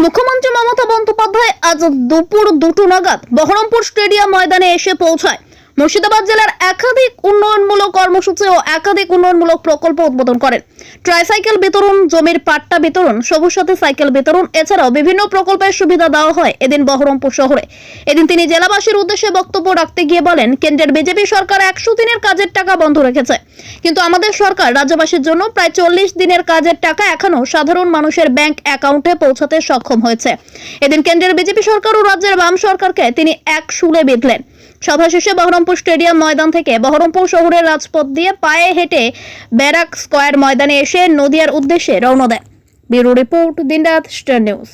মুখ্যমন্ত্রী মমতা বন্দ্যোপাধ্যায় আজ দুপুর 2টা নাগাদ বহরমপুর স্টেডিয়াম ময়দানে এসে পৌঁছায়। মুর্শিদাবাদ জেলার একাধিক উন্নয়নমূলক কর্মসূচি ও একাধিক উন্নয়নমূলক প্রকল্প উদ্বোধন করেন। ট্রাইসাইকেল বিতরণ, জমির পাট্টা বিতরণ, সবুজ সাথী সাইকেল বিতরণ এছাড়াও বিভিন্ন প্রকল্পের সুবিধা দেওয়া হয় এদিন বহরমপুর শহরে। এদিন তিনি জেলাবাসীর উদ্দেশ্যে বক্তব্য রাখতে গিয়ে বলেন, কেন্দ্রের বিজেপি সরকার 100 দিনের কাজের টাকা বন্ধ রেখেছে, কিন্তু আমাদের সরকার রাজ্যবাসীর জন্য প্রায় 40 দিনের কাজের টাকা এখনো সাধারণ মানুষের ব্যাংক অ্যাকাউন্টে পৌঁছাতে সক্ষম হয়েছে। এদিন কেন্দ্রের বিজেপি সরকার ও রাজ্যের বাম সরকারকে তিনি এক শুলে বেঁধলেন। সভা শেষে বহরমপুর স্টেডিয়াম ময়দান থেকে বহরমপুর শহরের রাজপথ দিয়ে পায়ে হেঁটে ব্যারাক স্কয়ার ময়দানে এসে নদিয়ার উদ্দেশ্যে রওনা দেন। ব্যুরো রিপোর্ট, দিনরাত স্টার নিউজ।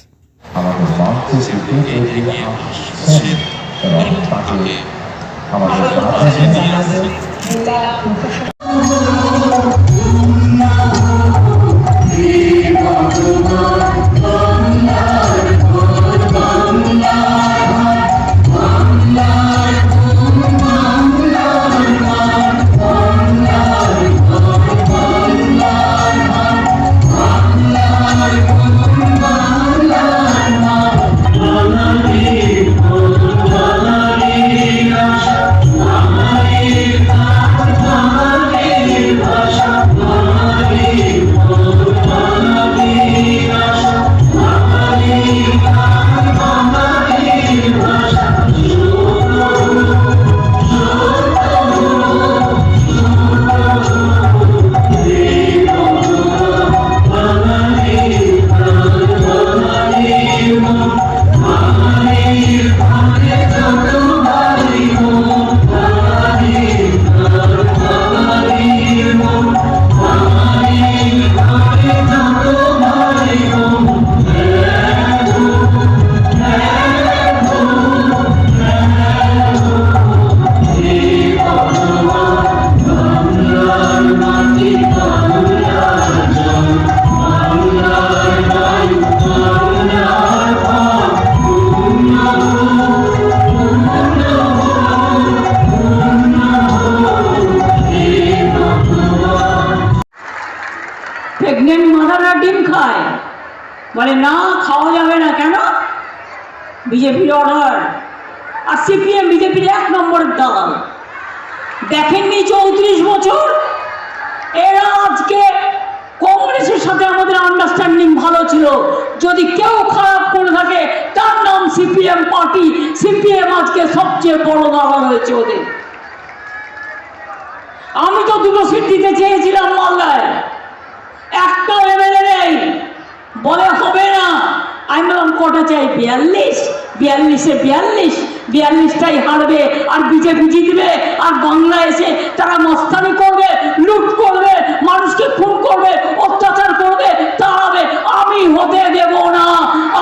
প্রেগনেন্ট মাদাররা ডিম খায়, বলে না খাওয়া যাবে না, কেন? বিজেপির অর্ডার। আর সিপিএম বিজেপির 1 নম্বরের দালাল। দেখেননি 34 বছর এরা আজকে কংগ্রেসের সাথে আমাদের আন্ডারস্ট্যান্ডিং ভালো ছিল। যদি কেউ খারাপ করে থাকে তার নাম সিপিএম পার্টি। সিপিএম আজকে সবচেয়ে বড় দালাল হয়েছে ওদের। আমি তো 2টো সিট দিতে চেয়েছিলাম মালদায়, একটা এমএলএ নেই, বলে হবে না। আমি বললাম কটা চাই? 42। 42টাই হারবে আর বিজেপি জিতবে। আর বাংলা এসে তারা মস্তানি করবে, লুট করবে, মানুষকে খুন করবে, অত্যাচার করবে, তাড়াবে। আমি হতে দেব না।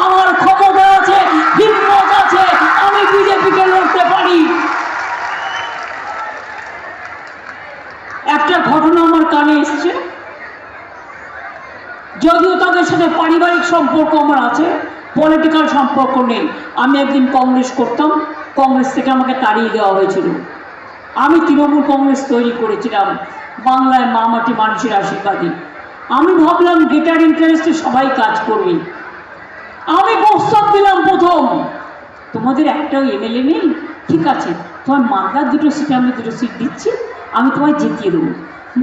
আমার ক্ষমতা আছে, হিম্মত আছে, আমি বিজেপিকে লড়তে পারি। একটা ঘটনা আমার কানে এসছে, যদিও তাদের সাথে পারিবারিক সম্পর্ক আমার আছে, পলিটিক্যাল সম্পর্ক নেই। আমি একদিন কংগ্রেস করতাম, কংগ্রেস থেকে আমাকে তাড়িয়ে দেওয়া হয়েছিল। আমি তৃণমূল কংগ্রেস তৈরি করেছিলাম বাংলায় মা মাটি মানুষের আশীর্বাদে। আমি ভাবলাম গেটার ইন্টারেস্টে সবাই কাজ করবে। আমি প্রস্তাব দিলাম প্রথম, তোমাদের একটাও এমএলএ নেই, ঠিক আছে, তোমার মালদার 2টো সিটে আমি 2টো সিট দিচ্ছি, আমি তোমায় জিতিয়ে দেবো।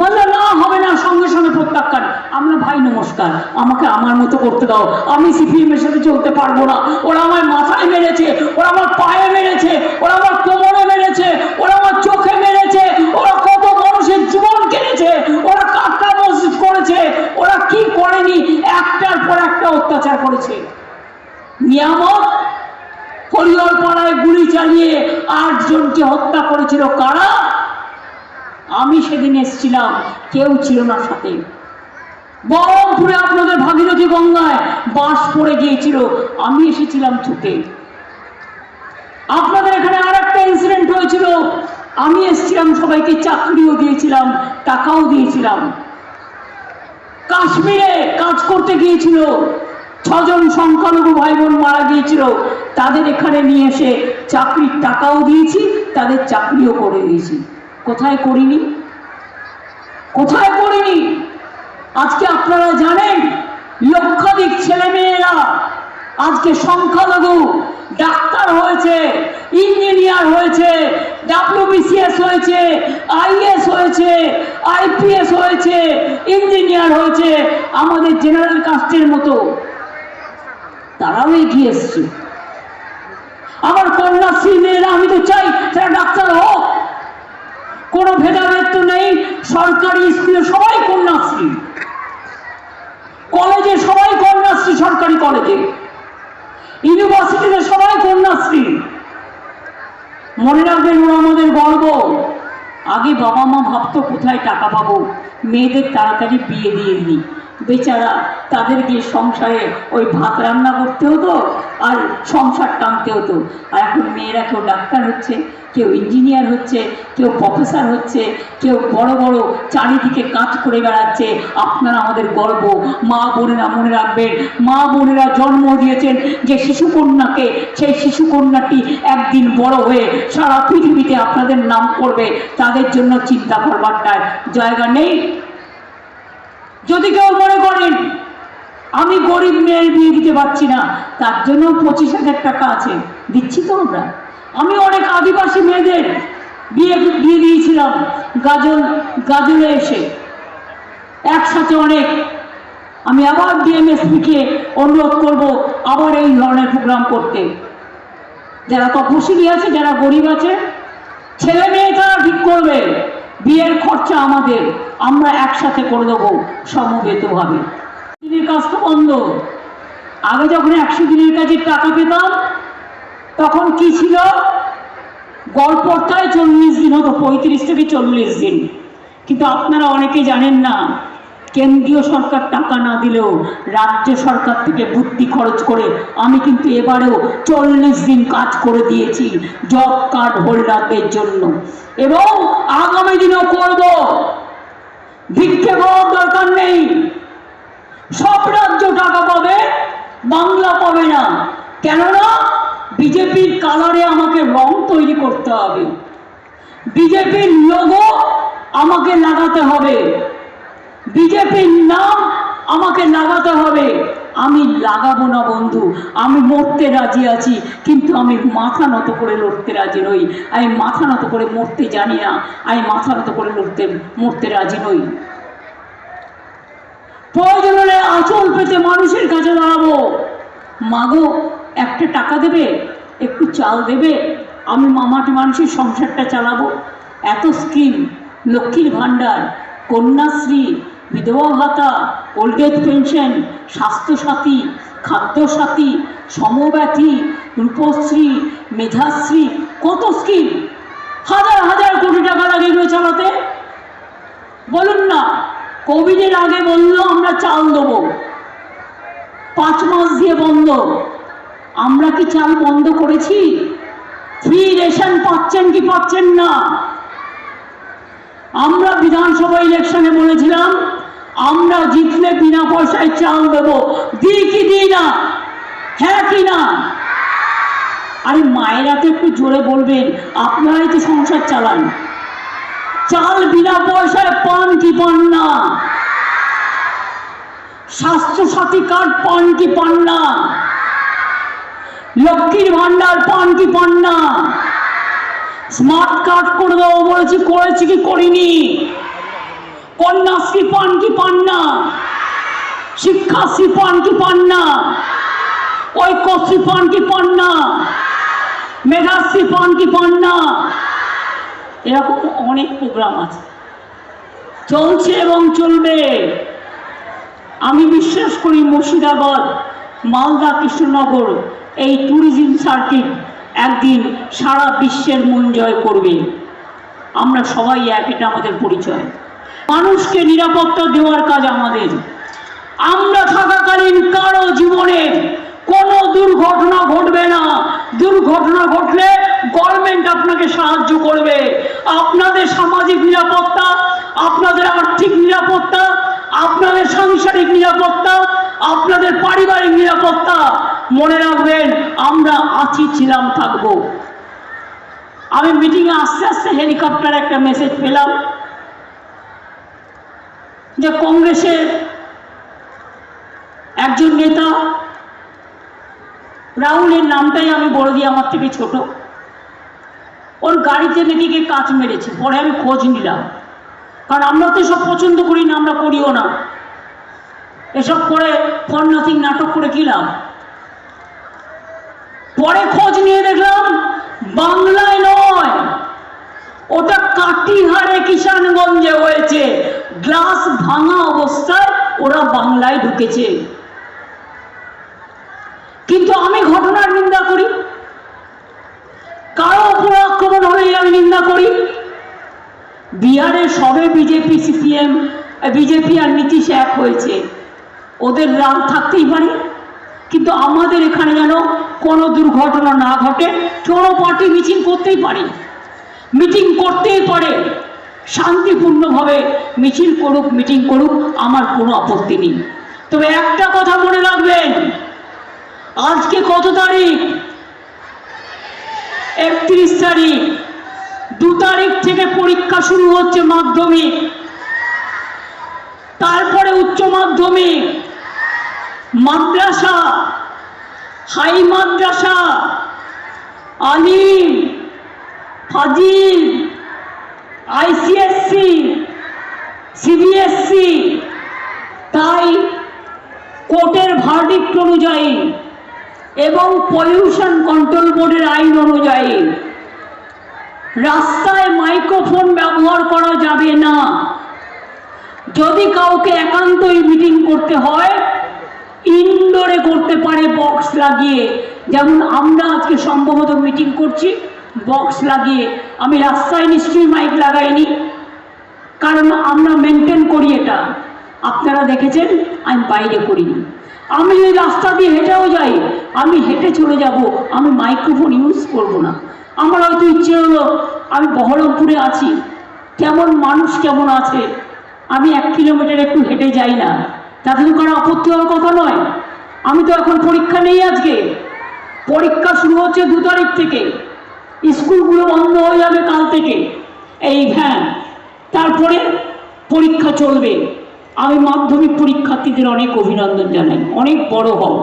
বললো না, হবে না, সঙ্গে সঙ্গে প্রত্যাখ্যান। আমরা ভাই নমস্কার, আমাকে আমার মতো করতে দাও, আমি সিপিএম এর সাথে চলতে পারবো না। ওরা আমার মাথায় মেরেছে, ওরা আমার পায়ে মেরেছে, ওরা আমার কোমরে মেরেছে, ওরা আমার চোখে মেরেছে, ওরা কত মানুষের জীবন কেড়েছে, ওরা কাটটা মসজিদ করেছে, ওরা কি করেনি, একটার পর একটা অত্যাচার করেছে। নিয়ামত হরিহর পাড়ায় গুলি চালিয়ে 8 জনকে হত্যা করেছিল কারা? আমি সেদিন এসেছিলাম, কেউ ছিল না সাথে। বহরমপুরে আপনাদের ভাগীরথী গঙ্গায় বাস পড়ে গিয়েছিল, আমি এসেছিলাম ছুটে। আপনাদের এখানে আরেকটা ইনসিডেন্ট হয়েছিল, আমি এসেছিলাম, সবাইকে চাকরিও দিয়েছিলাম, টাকাও দিয়েছিলাম। কাশ্মীরে কাজ করতে গিয়েছিল, 6 জন সংখ্যালঘু ভাই বোন মারা গিয়েছিল, তাদের এখানে নিয়ে এসে চাকরির টাকাও দিয়েছি, তাদের চাকরিও করে দিয়েছি। কোথায় করিনি? কোথায় করিনি? আজকে আপনারা জানেন লক্ষাধিক ছেলে মেয়েরা আজকে সংখ্যালঘু ডাক্তার হয়েছে, ইঞ্জিনিয়ার হয়েছে, WBCS হয়েছে, IAS হয়েছে, IPS হয়েছে, ইঞ্জিনিয়ার হয়েছে, আমাদের জেনারেল কাস্টের মতো তারাও এগিয়ে এসছে। আমার কন্যাশ্রী মেয়েরা, আমি তো চাই তারা ডাক্তার হোক, কোনো ভেদাভেদ তো নেই। সরকারি স্কুলে সবাই কন্যাশ্রী, কলেজে সবাই কন্যাশ্রী, সরকারি কলেজে, ইউনিভার্সিটিতে সবাই কন্যাশ্রী। মনে রাখবেন, ওরা আমাদের গর্ব। আগে বাবা মা ভাবতো কোথায় টাকা পাবো, মেয়েদের তাড়াতাড়ি বিয়ে দিয়ে দিই, বেচারা তাদেরকে সংসারে ওই ভাত রান্না করতে হতো আর সংসার টানতে হতো। আর এখন মেয়েরা কেউ ডাক্তার হচ্ছে, কেউ ইঞ্জিনিয়ার হচ্ছে, কেউ প্রফেসর হচ্ছে, কেউ বড় বড় চারিদিকে কাজ করে বেড়াচ্ছে। আপনারা আমাদের গর্ব। মা বোনেরা মনে রাখবেন, মা বোনেরা জন্ম দিয়েছেন যে শিশুকন্যাকে, সেই শিশুকন্যাটি একদিন বড় হয়ে সারা পৃথিবীতে আপনাদের নাম করবে। তাদের জন্য চিন্তা করবার জায়গা নেই। যদি কেউ মনে করেন আমি গরিব মেয়ের বিয়ে দিতে পারছি না, তার জন্য 25,000 টাকা আছে, দিচ্ছি তো আমরা। আমি অনেক আদিবাসী মেয়েদের বিয়ে দিয়েছিলাম গাজলে এসে একসাথে অনেক। আমি আবার DMSP-কে অনুরোধ করব আবার এই ধরনের প্রোগ্রাম করতে। যারা তপশিলি আছে, যারা গরিব আছে, ছেলে মেয়ে তারা ঠিক করবে, বিয়ের খরচা আমাদের, আমরা একসাথে করে দেবো সমবেতভাবে। দিনের কাজটা বন্ধ। আগে যখন 100 দিনের কাজের টাকা পেতাম তখন কি ছিল, গড়পড়তায় 40 দিন হতো, 35 থেকে 40 দিন। কিন্তু আপনারা অনেকে জানেন না, কেন্দ্রীয় সরকার টাকা না দিলেও রাজ্য সরকার থেকে বুদ্ধি খরচ করে আমি কিন্তু এবারেও 40 দিন কাজ করে দিয়েছি জব কার্ড হোল্ডারদের জন্য, এবং আগামী দিনও করব। ভিক্ষে পাওয়ার দরকার নেই, সব রাজ্য টাকা পাবে, বাংলা পাবে না। কেননা বিজেপির কালারে আমাকে রং তৈরি করতে হবে, বিজেপির লোগো আমাকে লাগাতে হবে, বিজেপির নাম আমাকে লাগাতে হবে। আমি লাগাবো না বন্ধু, আমি মরতে রাজি আছি, কিন্তু আমি মাথা নত করে লড়তে রাজি নই। আমি মাথা নত করে মরতে জানি না, আমি মাথা নত করে মরতে রাজি নই। প্রয়োজন হলে আঁচল পেতে মানুষের কাছে দাঁড়াবো। মাগো, একটা টাকা দেবে, একটু চাল দেবে, আমি মামাটি মানুষের সংসারটা চালাবো। এত স্কিম, লক্ষ্মীর ভাণ্ডার, কন্যাশ্রী, বিধবা ভাতা, old age pension, Swasthyasathi, Khadyasathi, Samabyathi, Rupashree, Medhashree, কত স্কিম, হাজার হাজার কোটি টাকা লাগে এগুলো চালাতে। বলুন না, কোভিডের আগে বললো আমরা চাল দেবো, 5 মাস দিয়ে বন্ধ। আমরা কি চাল বন্ধ করেছি? ফ্রি রেশন পাচ্ছেন কি পাচ্ছেন না? আমরা বিধানসভা ইলেকশনে বলেছিলাম আমরা জিতলে বিনা পয়সায় চাল দেবো, দিই কি দিই না? হ্যাঁ কি না? আরে মায়েরা তো একটু জোরে বলবেন, আপনারাই তো সংসার চালান। চাল বিনা পয়সায় পান কি পান না? স্বাস্থ্যসাথী কার্ড পান কি পান না? লক্ষ্মীর ভান্ডার পান কি পান না? স্মার্ট কার্ড করে দেবো বলেছি, করেছি কি করিনি? কন্যাশ্রী পান কি পান না? শিক্ষাশ্রী পান কি পান না? ঐক্যশ্রী পান কি পান না? মেধাশ্রী পান কি পান না? এরকম অনেক প্রোগ্রাম আছে, চলছে এবং চলবে। আমি বিশ্বাস করি মুর্শিদাবাদ, মালদা, কৃষ্ণনগর এই ট্যুরিজম সার্কিট একদিন সারা বিশ্বের মন জয় করবে। আমরা সবাই এক, এটা আমাদের পরিচয়। মানুষকে নিরাপত্তা দেওয়ার কাজ আমাদের। আমরা থাকাকালীন কারো জীবনে কোনো দুর্ঘটনা ঘটবে না। দুর্ঘটনা ঘটলে গভর্নমেন্ট আপনাকে সাহায্য করবে। আপনাদের সামাজিক নিরাপত্তা, আপনাদের আর্থিক নিরাপত্তা, আপনাদের সাংসারিক নিরাপত্তা, আপনাদের পারিবারিক নিরাপত্তা মনে রাখবেন আমরা আছি, ছিলাম, থাকবো। আমি মিটিংয়ে আস্তে আস্তে হেলিকপ্টার একটা মেসেজ পেলাম, যে কংগ্রেসের একজন নেতা, রাহুলের নামটাই আমি বলে দিই, আমার থেকে ছোট, ওর গাড়িতে নাকি কে কাজ মেরেছে। পরে আমি খোঁজ নিলাম, কারণ আমরা তো সব পছন্দ করি না, আমরা করিও না। এসব করে ফর নাথিং নাটক করে কিলাম। পরে খোঁজ নিয়ে দেখলাম বাংলায় নয়, ওটা কাটিহারে কিষানগঞ্জে হয়েছে। গ্লাস ভাঙা অবস্থায় ওরা বাংলায় ঢুকেছে। কিন্তু আমি ঘটনার নিন্দা করি, কারো উপর আক্রমণ হলেই আমি নিন্দা করি। বিহারে সবে বিজেপি সিপিএম, বিজেপি আর নীতিশ এক হয়েছে, ওদের রাগ থাকতেই পারে। কিন্তু আমাদের এখানে যেন কোনো দুর্ঘটনা না ঘটে। কোনো পার্টি মিছিল করতেই পারে, মিটিং করতেই পারে, শান্তিপূর্ণভাবে মিছিল করুক, মিটিং করুক, আমার কোনো আপত্তি নেই। তবে একটা কথা মনে রাখবেন, আজকে কত তারিখ? 31 তারিখ। 2 তারিখ থেকে পরীক্ষা শুরু হচ্ছে মাধ্যমিক, তারপরে উচ্চ মাধ্যমিক, মাদ্রাসা, হাই মাদ্রাসা, আলিম, ফাজিল, আইসিএসসি, সিবিএসসি। তাই কোর্টের ভার্ডিক্ট অনুযায়ী এবং পলিউশন কন্ট্রোল বোর্ডের আইন অনুযায়ী রাস্তায় মাইক্রোফোন ব্যবহার করা যাবে না। যদি কাউকে একান্তই মিটিং করতে হয়, ইনডোরে করতে পারে বক্স লাগিয়ে। যেমন আমরা আজকে সম্ভবত মিটিং করছি বক্স লাগিয়ে। আমি রাস্তায় নিশ্চয়ই মাইক লাগাইনি, কারণ আমরা মেনটেন করি এটা। আপনারা দেখেছেন আমি বাইরে করিনি। আমি যদি রাস্তা দিয়ে হেঁটেও যাই, আমি হেঁটে চলে যাব, আমি মাইক্রোফোন ইউজ করব না। আমার হয়তো ইচ্ছে হলো, আমি বহরমপুরে আছি, কেমন মানুষ কেমন আছে, আমি 1 কিলোমিটার একটু হেঁটে যাই না, তাতে তো কোনো আপত্তি হওয়ার কথা নয়। আমি তো এখন পরীক্ষা নেই, আজকে পরীক্ষা শুরু হচ্ছে 2 তারিখ থেকে, স্কুলগুলো বন্ধ হয়ে যাবে কাল থেকে। হ্যাঁ, তারপরে পরীক্ষা চলবে। আমি মাধ্যমিক পরীক্ষার্থীদের অনেক অভিনন্দন জানাই, অনেক বড় হও।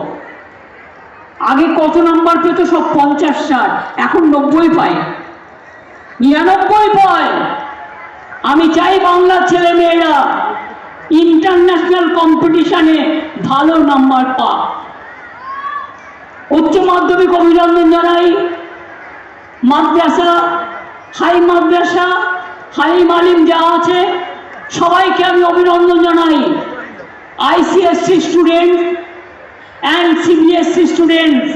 আগে কত নাম্বার পেত? সব 50-60, এখন 90 পায়, 99 পায়। আমি চাই বাংলার ছেলে মেয়েরা ইন্টারন্যাশনাল কম্পিটিশনে ভালো নাম্বার পাক। উচ্চ মাধ্যমিক অভিনন্দন জানাই। মাদ্রাসা, হাই মালিম যা আছে সবাইকে আমি অভিনন্দন জানাই। ICSE student and CBSE students,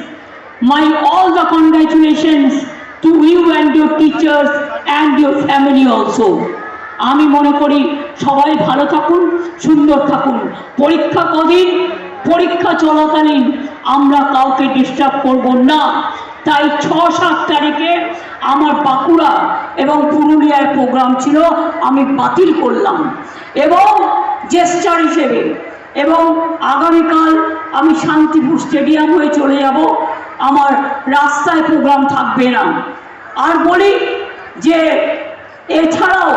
my all the congratulations to you and your teachers and your family also. আমি মনে করি সবাই ভালো থাকুন, সুন্দর থাকুন। পরীক্ষা কদিন? পরীক্ষা চলাকালীন আমরা কাউকে ডিস্টার্ব করব না। তাই 6-7 তারিখে আমার বাঁকুড়া এবং পুরুলিয়ার প্রোগ্রাম ছিল, আমি বাতিল করলাম এবং জেস্টার হিসেবে। এবং আগামীকাল আমি শান্তিপুর স্টেডিয়াম হয়ে চলে যাব, আমার রাস্তায় প্রোগ্রাম থাকবে না। আর বলি যে এছাড়াও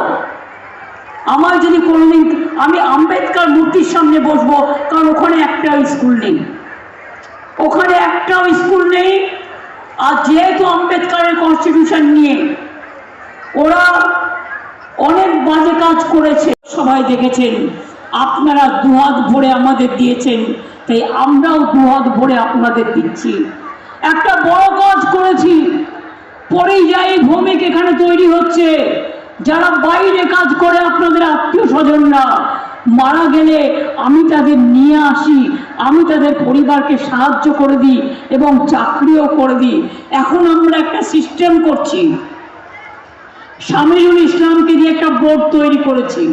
আমার যদি কোনোদিন, আমি আম্বেদকর মূর্তির সামনে বসবো, কারণ ওখানে একটাও স্কুল নেই, ওখানে একটাও স্কুল নেই। আর যেহেতু আম্বেদকরের কনস্টিটিউশন নিয়ে ওরা অনেক বাজে কাজ করেছে, সবাই দেখেছেন, আপনারা দুহাত ভরে আমাদের দিয়েছেন, তাই আমরাও দুহাত ভরে আপনাদের দিচ্ছি। একটা বড় কাজ করেছি, পরিযায়ী ভূমিক এখানে তৈরি হচ্ছে। যারা বাইরে কাজ করে, আপনাদের আত্মীয় স্বজনরা মারা গেলে আমি তাদের নিয়ে আসি, আমি তাদের পরিবারকে সাহায্য করে দিই এবং চাকরিও করে দিই। এখন আমরা একটা সিস্টেম করছি, শামিরুল ইসলামকে দিয়ে একটা বোর্ড তৈরি করেছি।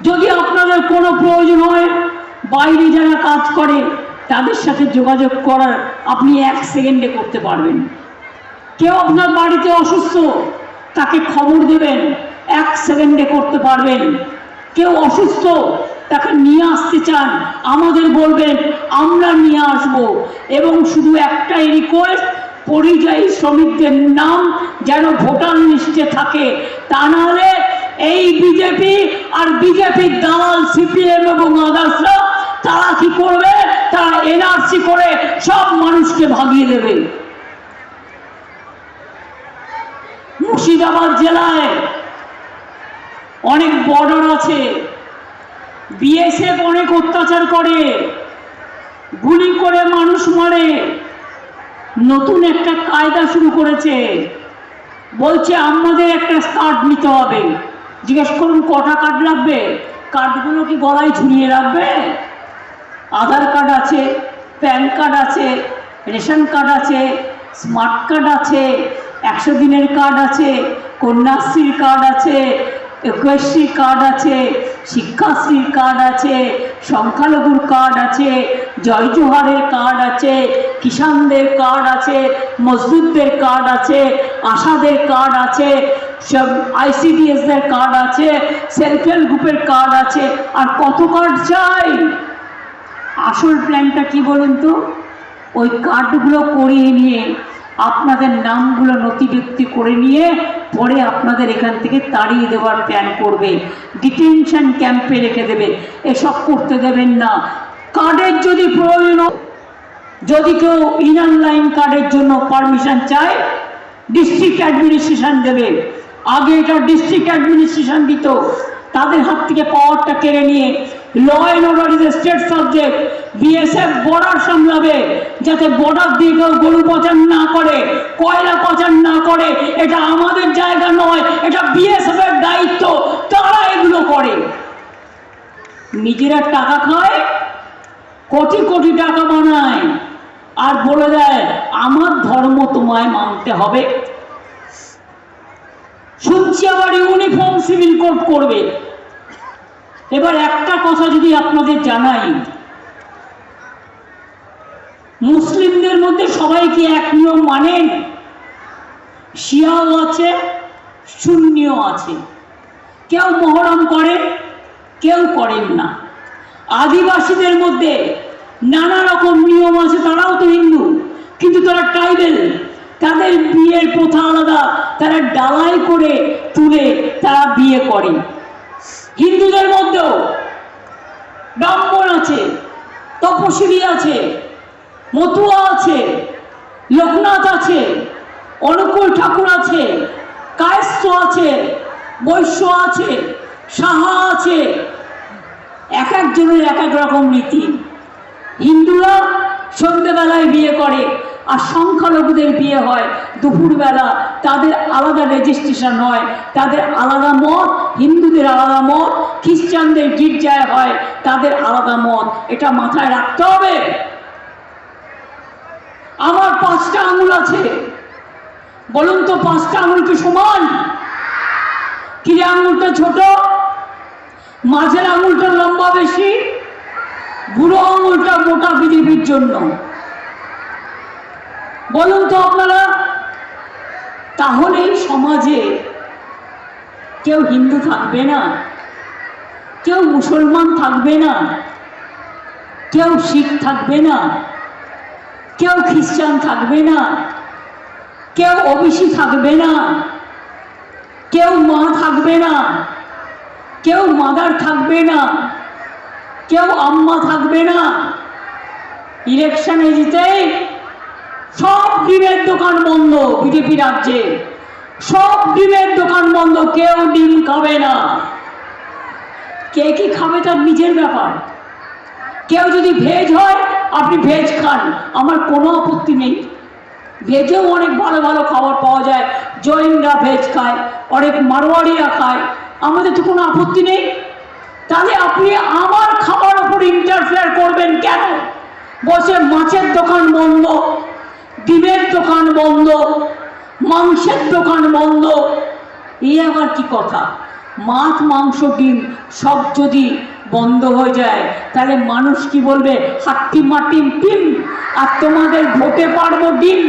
যদি আপনাদের কোনো প্রয়োজন হয়, বাইরে যারা কাজ করে তাদের সাথে যোগাযোগ করার আপনি 1 সেকেন্ডে করতে পারবেন। কেউ আপনার বাড়িতে অসুস্থ, তাকে খবর দেবেন, 1 সেকেন্ডে করতে পারবেন। কেউ অসুস্থ, তাকে নিয়ে আসতে চান, আমাদের বলবেন, আমরা নিয়ে আসব। এবং শুধু একটাই রিকোয়েস্ট, পরিযায়ী শ্রমিকদের নাম যেন ভোটার লিস্টে থাকে, তা নাহলে এই বিজেপি আর বিজেপির দালাল সিপিএম এবং আদার্সরা তারা কি করবে? তারা এনআরসি করে সব মানুষকে ভাগিয়ে দেবে। মুর্শিদাবাদ জেলায় অনেক বর্ডার আছে, বিএসএফ অনেক অত্যাচার করে, গুলি করে মানুষ মারে। নতুন একটা কায়দা শুরু করেছে, বলছে আমাদের একটা কার্ড নিতে হবে। জিজ্ঞেস করুন কটা কার্ড লাগবে? কার্ডগুলো কি গলায় ঝুলিয়ে রাখবে? আধার কার্ড আছে, প্যান কার্ড আছে, রেশন কার্ড আছে, স্মার্ট কার্ড আছে, 100 দিনের কার্ড আছে, কন্যাশ্রীর কার্ড আছে, 21শ্রীর কার্ড আছে, শিক্ষাশ্রীর কার্ড আছে, সংখ্যালঘুর কার্ড আছে, জয় জোহারের কার্ড আছে, কিষানদের কার্ড আছে, মজদুরদের কার্ড আছে, আশাদের কার্ড আছে, সব আইসিডিএসদের কার্ড আছে, সেলফ হেল্প গ্রুপের কার্ড আছে। আর কত কার্ড চাই? আসল প্ল্যানটা কি বলুন তো? ওই কার্ডগুলো করিয়ে নিয়ে আপনাদের নামগুলো নথিভুক্ত করে নিয়ে পরে আপনাদের এখান থেকে তাড়িয়ে দেওয়ার প্ল্যান করবে, ডিটেনশন ক্যাম্পে রেখে দেবে। এসব করতে দেবেন না। কার্ডের যদি প্রয়োজন, যদি কেউ ইনার লাইন কার্ডের জন্য পারমিশন চায়, ডিস্ট্রিক্ট অ্যাডমিনিস্ট্রেশন দেবে। আগে এটা ডিস্ট্রিক্ট অ্যাডমিনিস্ট্রেশন দিত, তাদের হাত থেকে পাওয়ারটা কেড়ে নিয়ে law and order is a state subject. BSF border সামলাবে, যাতে বর্ডার দিয়ে কেউ গরু পাচার না করে, কয়লা পাচার না করে। এটা আমাদের জায়গা নয়, এটা বিএসএফ এর দায়িত্ব। তারা এগুলো করে, নিজেরা টাকা খায়, কোটি কোটি টাকা বানায়, আর বলে দেয় আমার ধর্ম তোমায় মানতে হবে। শুনছি আবার ইউনিফর্ম সিভিল কোড করবে। এবার একটা কথা যদি আপনাদের জানাই, মুসলিমদের মধ্যে সবাই কি এক নিয়ম মানেন? শিয়াও আছে, সুন্নিও আছে। কেউ মহরম করেন, কেউ করেন না। আদিবাসীদের মধ্যে নানা রকম নিয়ম আছে, তারাও তো হিন্দু, কিন্তু তারা ট্রাইবেল, তাদের বিয়ের প্রথা আলাদা, তারা ডালাই করে তুলে তারা বিয়ে করে। হিন্দুদের মধ্যেও ব্রাহ্মণ আছে, তপশিলি আছে, মতুয়া আছে, লোকনাথ আছে, অনুকূল ঠাকুর আছে, কায়স্থ আছে, বৈশ্য আছে, সাহা আছে। এক একজনের এক এক রকম নীতি। হিন্দুরা সন্ধ্যেবেলায় বিয়ে করে, আর সংখ্যালঘুদের বিয়ে হয় দুপুরবেলা। তাদের আলাদা রেজিস্ট্রেশন হয়, তাদের আলাদা মত, হিন্দুদের আলাদা মত, খ্রিস্টানদের গির্জায় হয়, তাদের আলাদা মত। এটা মাথায় রাখতে হবে। আমার 5টা আঙুল আছে, বলুন তো 5টা আঙুল কি সমান? কিরে আঙুলটা ছোট, মাঝের আঙুলটা লম্বা বেশি, বুড়ো আঙুলটা মোটা বিজেপির জন্য। বলুন তো আপনারা। তাহলে সমাজে কেউ হিন্দু থাকবে না, কেউ মুসলমান থাকবে না, কেউ শিখ থাকবে না, কেউ খ্রিস্টান থাকবে না, কেউ ওবিসি থাকবে না, কেউ মা থাকবে না, কেউ মাদার থাকবে না, কেউ আম্মা থাকবে না। ইলেকশনে জিতে সব ডিমের দোকান বন্ধ বিজেপি রাজ্যে, সব ডিমের দোকান বন্ধ, কেউ ডিম খাবে না। কে কি খাবে তার নিজের ব্যাপার। কেউ যদি ভেজ হয়, আপনি ভেজ খান, আমার কোনো আপত্তি নেই। ভেজেও অনেক ভালো ভালো খাবার পাওয়া যায়, জৈনরা ভেজ খায়, অনেক মারোয়াড়িরা খায়, আমাদের তো কোনো আপত্তি নেই। তাহলে আপনি আমার খাবার উপর ইন্টারফেয়ার করবেন কেন? বসে মাছের দোকান বন্ধ, ডিমের দোকান বন্ধ, মাংসের দোকান বন্ধ, এই আবার কি কথা? মাছ, মাংস, ডিম সব যদি বন্ধ হয়ে যায়, তাহলে মানুষ কি বলবে? হাট্টি মাটি ডিম, আর তোমাদের ভোটে পারবো ডিম।